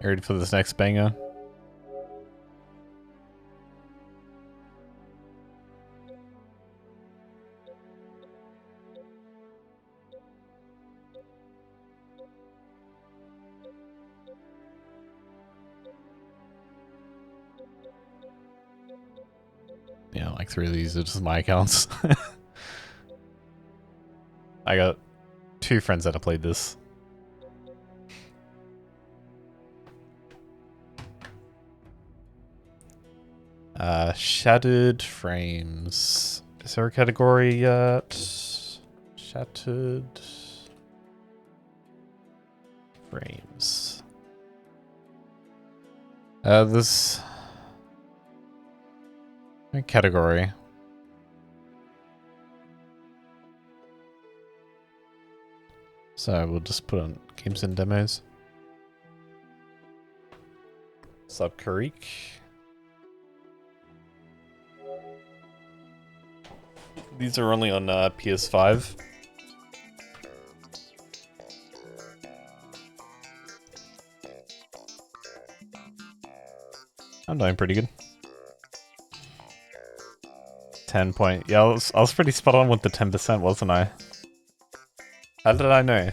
You ready for this next banger? Yeah, like 3 of these are just my accounts. I got 2 friends that have played this. Shattered frames. Is there a category yet? Shattered frames. This category. So we'll just put on games and demos. Sub Karik. These are only on PS5. I'm doing pretty good. 10 point. Yeah, I was pretty spot on with the 10%, wasn't I? How did I know?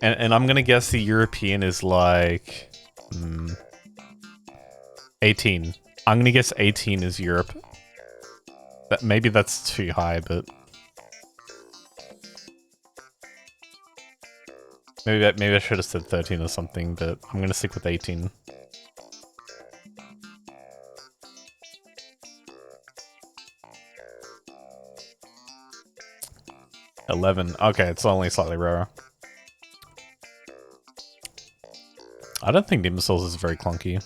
And I'm gonna guess the European is like 18. I'm gonna guess 18 is Europe. Maybe that's too high, but maybe I should have said 13 or something, but I'm gonna stick with 18. Okay, it's only slightly rarer. I don't think Demon Souls is very clunky.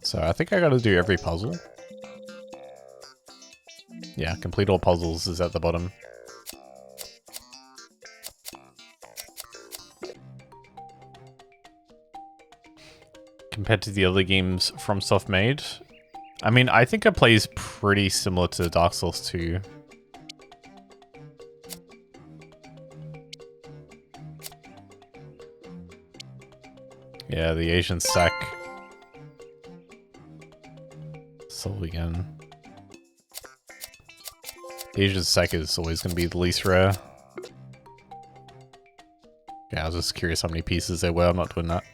So I think I gotta do every puzzle. Yeah, complete all puzzles is at the bottom. Compared to the other games FromSoft made, I mean, I think it plays pretty similar to Dark Souls 2. Yeah, the Asian sack. Soul again. The Asian sack is always going to be the least rare. Yeah, I was just curious how many pieces there were. I'm not doing that.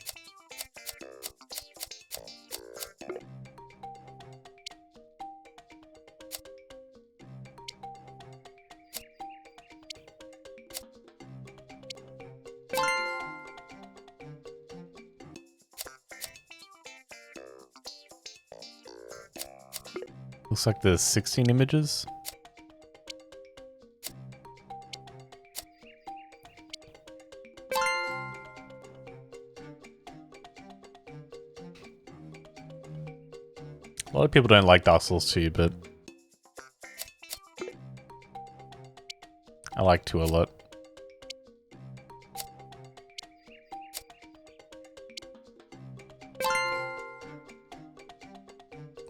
Looks like there's 16 images. A lot of people don't like Dark Souls 2, but I like 2 a lot.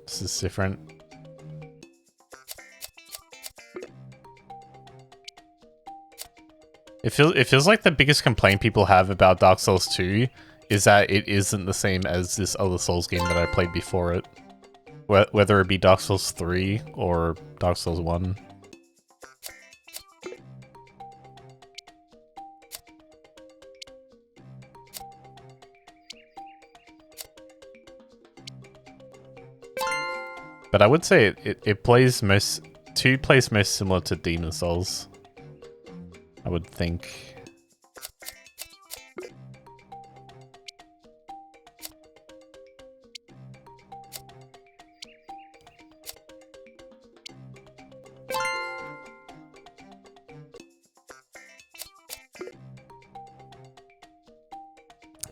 This is different. It feels like the biggest complaint people have about Dark Souls 2 is that it isn't the same as this other Souls game that I played before it. Whether it be Dark Souls 3 or Dark Souls 1. But I would say it plays most... 2 plays most similar to Demon Souls. I would think.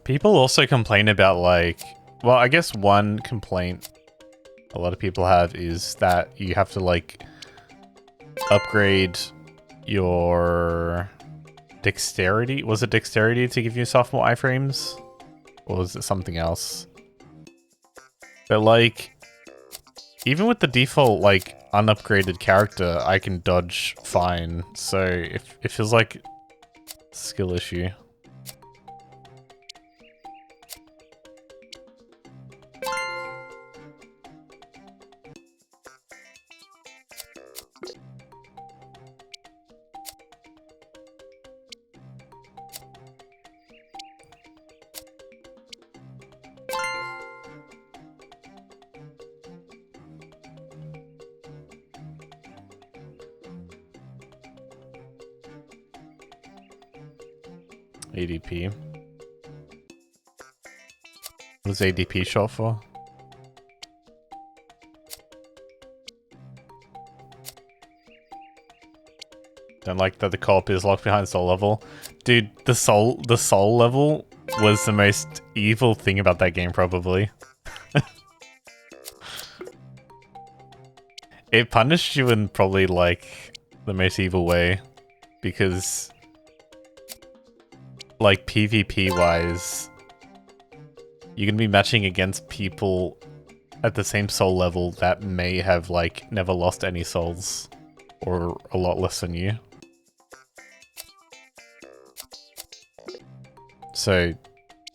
People also complain about like... Well, I guess one complaint a lot of people have is that you have to like upgrade your dexterity. Was it dexterity to give yourself more iframes? Or was it something else? But like, even with the default like unupgraded character, I can dodge fine. So it feels like a skill issue. ADP. What is ADP short for? Don't like that the co-op is locked behind soul level. Dude, the soul level was the most evil thing about that game, probably. It punished you in probably like the most evil way, because like PvP wise, you're gonna be matching against people at the same soul level that may have like never lost any souls, or a lot less than you. So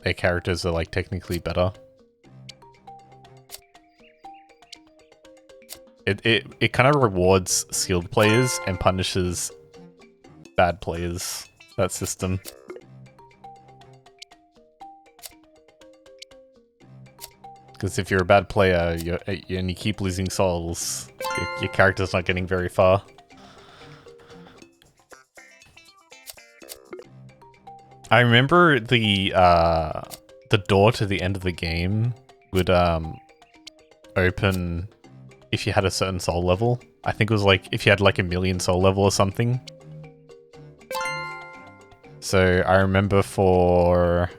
their characters are like technically better. It kind of rewards skilled players and punishes bad players, that system. Because if you're a bad player and you keep losing souls, your character's not getting very far. I remember the door to the end of the game would open if you had a certain soul level. I think it was like if you had like 1,000,000 soul level or something. So I remember for...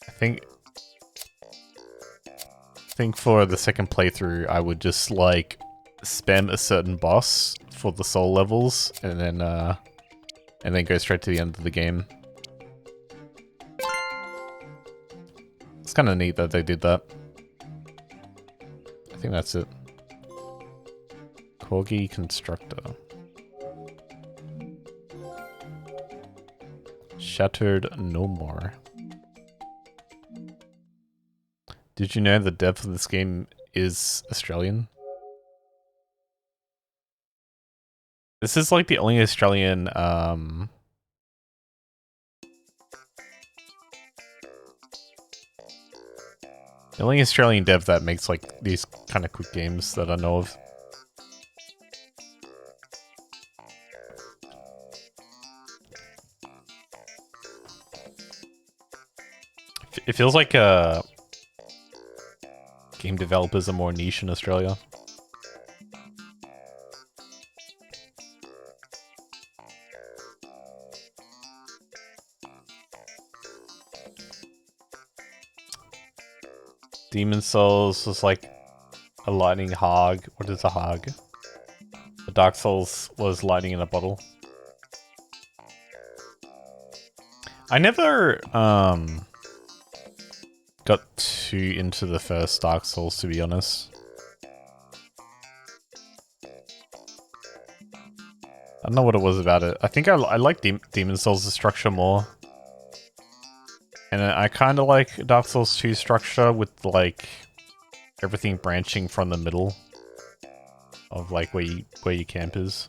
I think for the second playthrough, I would just like spam a certain boss for the soul levels, and then go straight to the end of the game. It's kind of neat that they did that. I think that's it. Corgi Constructor. Shattered No More. Did you know the depth of this game is Australian? This is like the only Australian, the only Australian dev that makes like these kind of quick games that I know of. It feels like game developers are more niche in Australia. Demon Souls was like a lightning hog. What is a hog? The Dark Souls was lightning in a bottle. I never got too into the first Dark Souls, to be honest. I don't know what it was about it. I think I like Demon Souls' structure more. And I kind of like Dark Souls 2 structure with like everything branching from the middle of like where your camp is.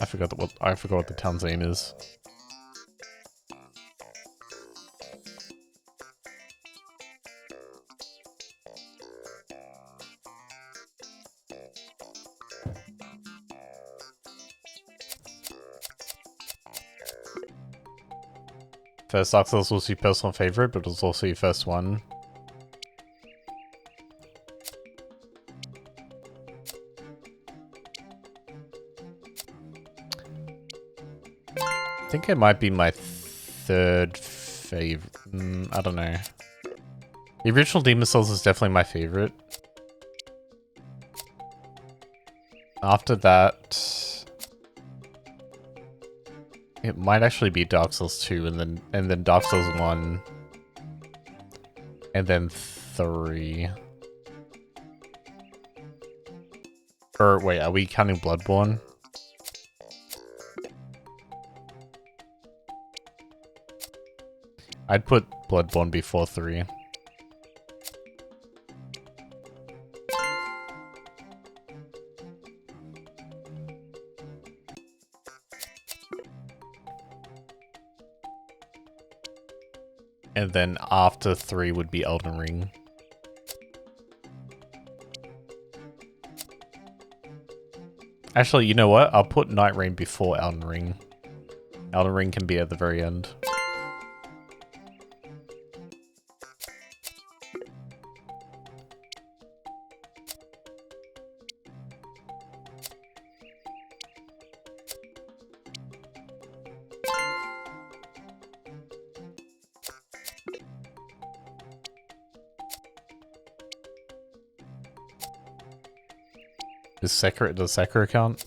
I forgot what the town's name is. First Dark Souls was your personal favorite, but it was also your first one. I think it might be my third favorite. I don't know. The original Demon Souls is definitely my favorite. After that, It might actually be Dark Souls 2 and then Dark Souls 1 and then 3. Or wait, are we counting Bloodborne? I'd put Bloodborne before 3. And then after 3 would be Elden Ring. Actually, you know what? I'll put Night Rain before Elden Ring. Elden Ring can be at the very end. Does Sekiro count?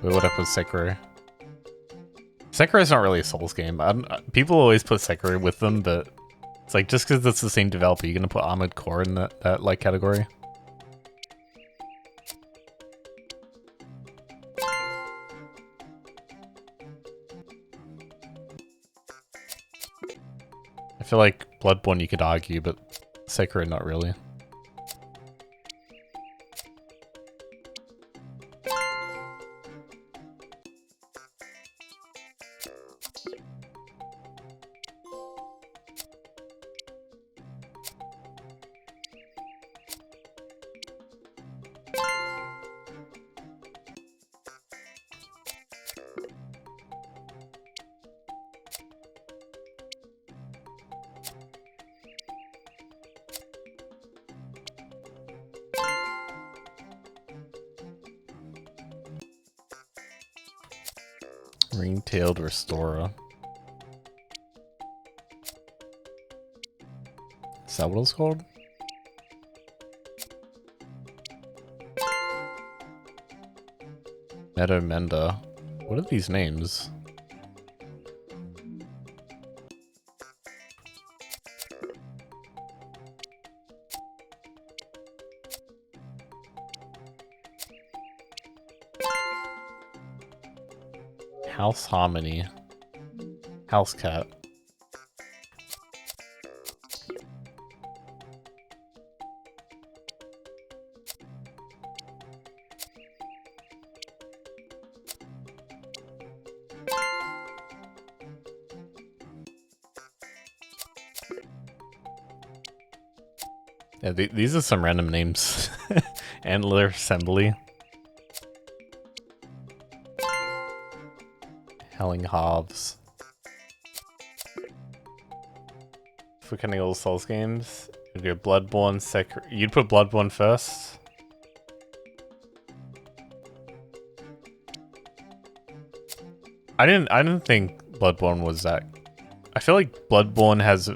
Wait, what up with Sekiro? Sekiro's not really a Souls game. People always put Sekiro with them, but it's like just because it's the same developer, you're gonna put Armored Core in that like category. I feel like Bloodborne you could argue, but Sekiro not really. Ring-tailed Restorer. Is that what it's called? Meadow Mender. What are these names? House Harmony. House Cat. Yeah, these are some random names. Antler Assembly. Helling Halves. If we're counting all the Souls games, you'd go Bloodborne, Sekiro. You'd put Bloodborne first. I didn't think Bloodborne was that. I feel like Bloodborne has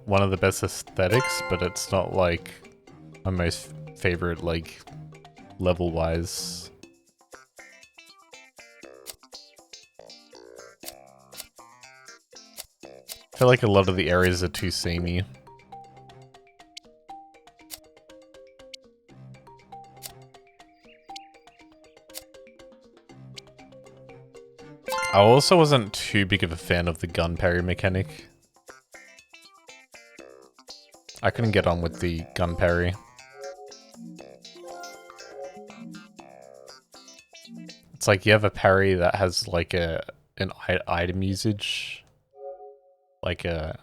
one of the best aesthetics, but it's not like my most favorite, like, level-wise. I feel like a lot of the areas are too samey. I also wasn't too big of a fan of the gun parry mechanic. I couldn't get on with the gun parry. It's like you have a parry that has like an item usage. Like a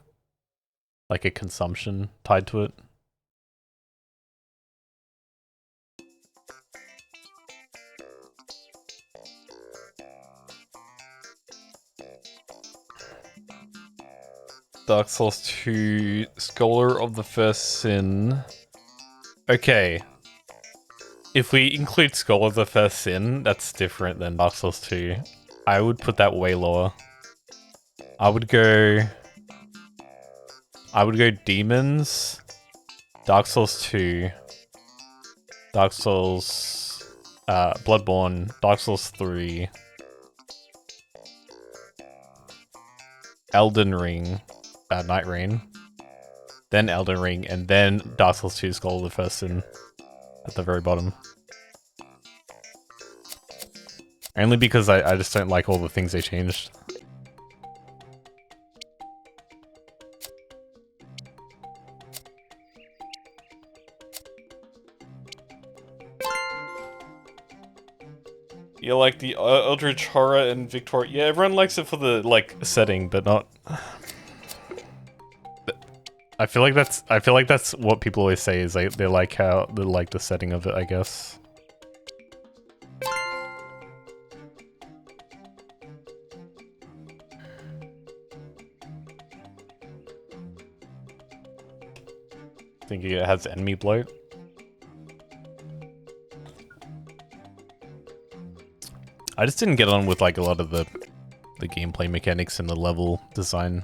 consumption tied to it. Dark Souls 2, Scholar of the First Sin. Okay. If we include Scholar of the First Sin, that's different than Dark Souls 2. I would put that way lower. I would go Demons, Dark Souls 2, Dark Souls, Bloodborne, Dark Souls 3, Elden Ring, Night Rain, then Elden Ring, and then Dark Souls 2 Skull of the First Sin at the very bottom. Only because I just don't like all the things they changed. You like the Eldritch Horror and Victoria? Yeah, everyone likes it for the like setting, but not. I feel like that's what people always say is they like the setting of it, I guess. Thinking it has enemy bloat. I just didn't get on with like a lot of the gameplay mechanics and the level design.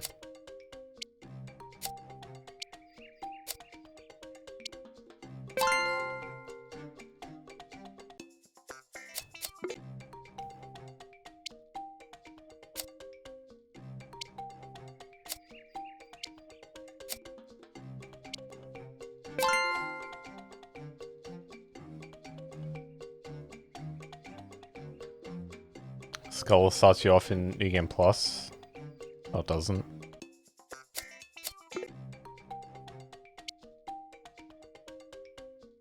Skull starts you off in New Game Plus. Oh, it doesn't.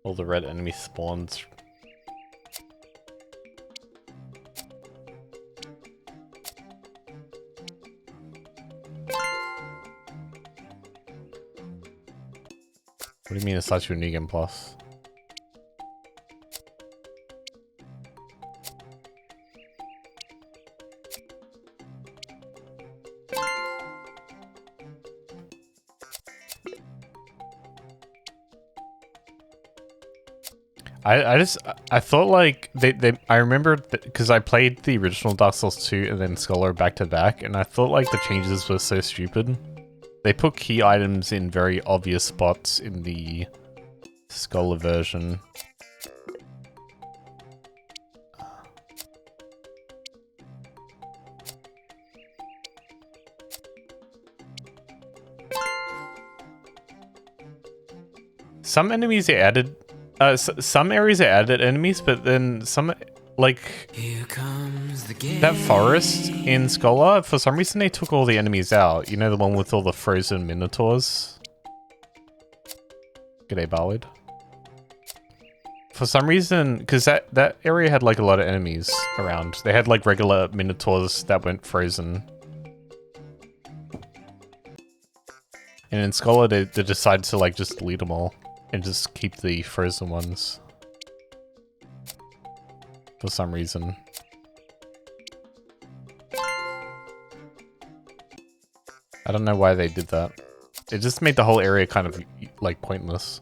All the red enemy spawns. What do you mean it starts you in New Game Plus? I thought like I remember because I played the original Dark Souls 2 and then Scholar back to back, and I thought like the changes were so stupid. They put key items in very obvious spots in the Scholar version. Some enemies they added. Some areas they added enemies, but then some, like, that forest in Scholar, for some reason they took all the enemies out. You know, the one with all the frozen minotaurs? G'day, Ballad. For some reason, because that area had, like, a lot of enemies around. They had, like, regular minotaurs that went frozen. And in Scholar, they decided to, like, just delete them all. And just keep the frozen ones. For some reason. I don't know why they did that. It just made the whole area kind of, like, pointless.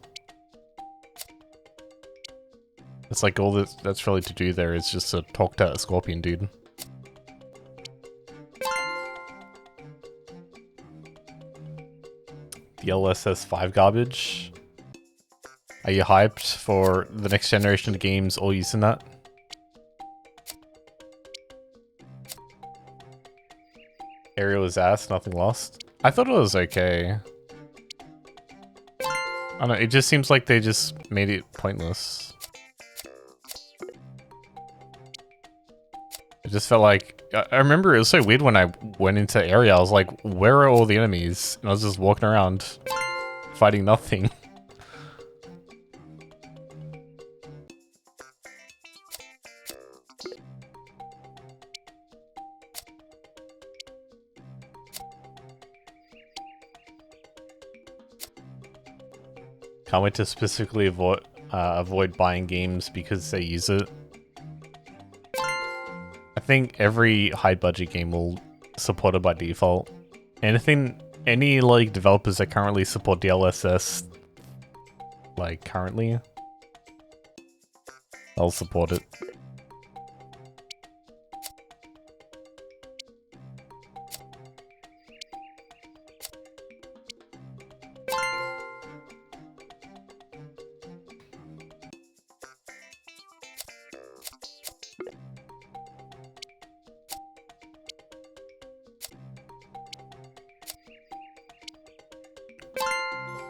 It's like all that's really to do there is just to talk to a scorpion dude. The LSS 5 garbage. Are you hyped for the next generation of games all using that? Aerial is ass, nothing lost. I thought it was okay. I don't know, it just seems like they just made it pointless. It just felt like... I remember it was so weird when I went into area, I was like, where are all the enemies? And I was just walking around, fighting nothing. Can't wait to specifically avoid buying games because they use it. I think every high budget game will support it by default. Any like developers that currently support DLSS, like currently, I'll support it.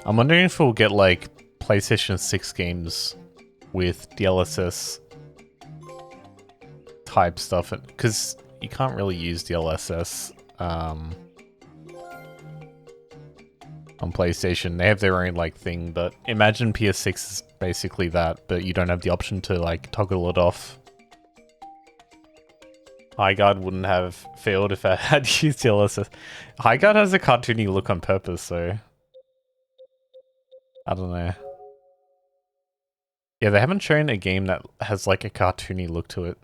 I'm wondering if we'll get like PlayStation 6 games with DLSS type stuff, because you can't really use DLSS on PlayStation. They have their own like thing, but imagine PS6 is basically that, but you don't have the option to like toggle it off. Highguard wouldn't have failed if I had used DLSS. Highguard has a cartoony look on purpose, so I don't know. Yeah, they haven't shown a game that has like a cartoony look to it.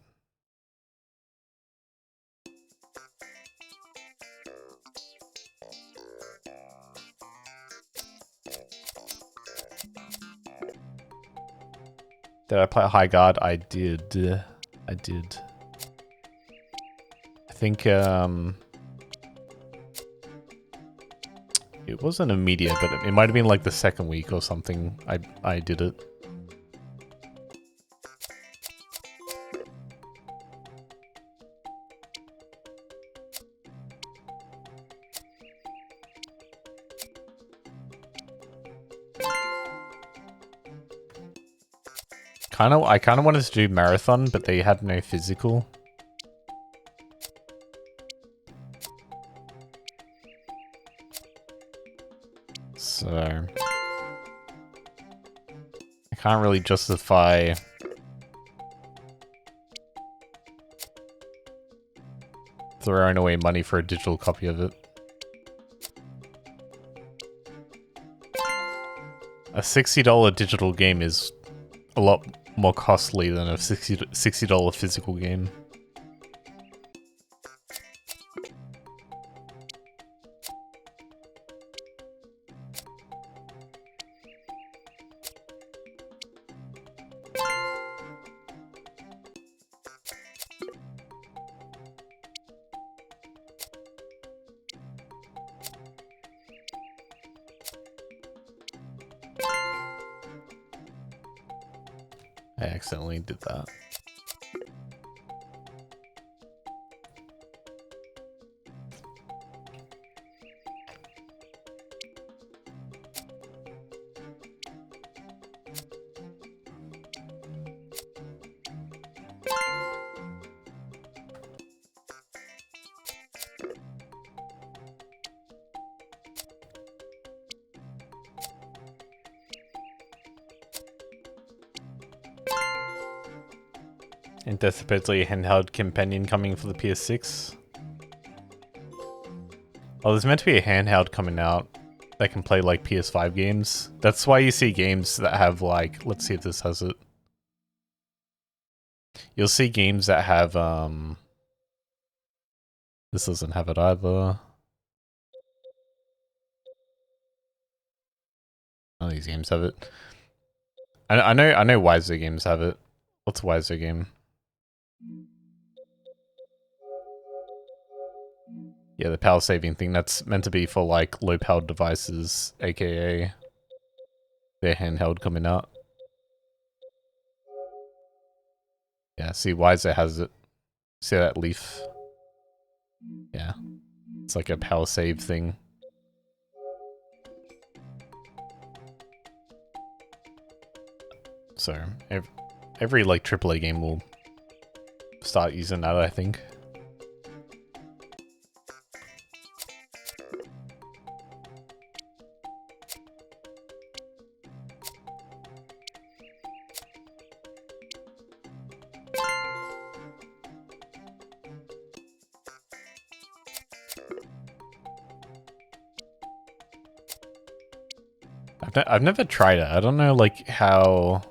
Did I play Highguard? I did. I did. I think it wasn't immediate, but it might have been like the second week or something. I did it. I kind of wanted to do marathon, but they had no physical. So I can't really justify throwing away money for a digital copy of it. A $60 digital game is a lot more costly than a $60 physical game. I accidentally did that. And there's supposedly a handheld companion coming for the PS6. Oh, there's meant to be a handheld coming out that can play like PS5 games. That's why you see games that have like, let's see if this has it. You'll see games that have, this doesn't have it either. None of these games have it. I know Wiser games have it. What's Wiser game? Yeah, the power saving thing, that's meant to be for like low powered devices, aka their handheld coming out. Yeah, see, Wiser has it. See that leaf? Yeah. It's like a power save thing. So, every like AAA game will start using that, I think. I've never tried it. I don't know like how...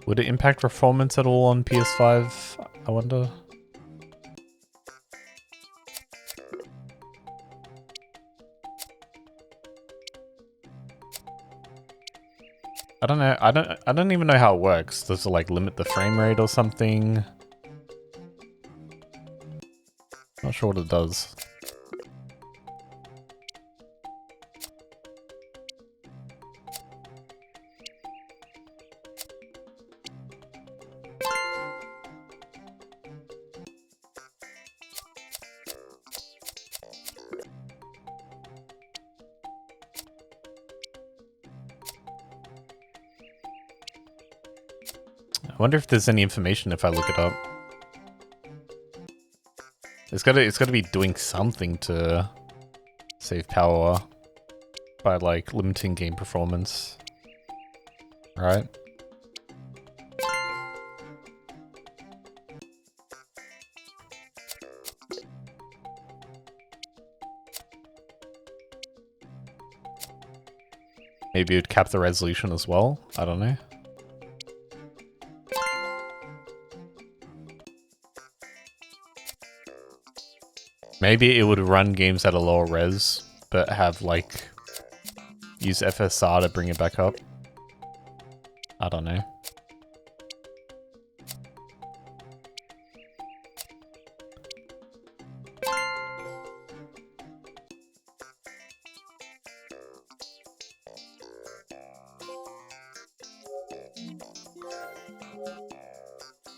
Would it impact performance at all on PS5? I wonder. I don't know. I don't even know how it works. Does it like limit the frame rate or something? Not sure what it does. wonder if there's any information if I look it up. It's gotta be doing something to save power by like limiting game performance. Right? Maybe it would cap the resolution as well? I don't know. Maybe it would run games at a lower res, but have like use FSR to bring it back up. I don't know.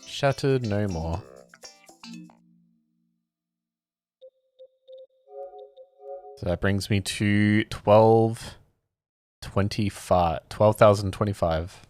Shattered no more. So that brings me to 12,025.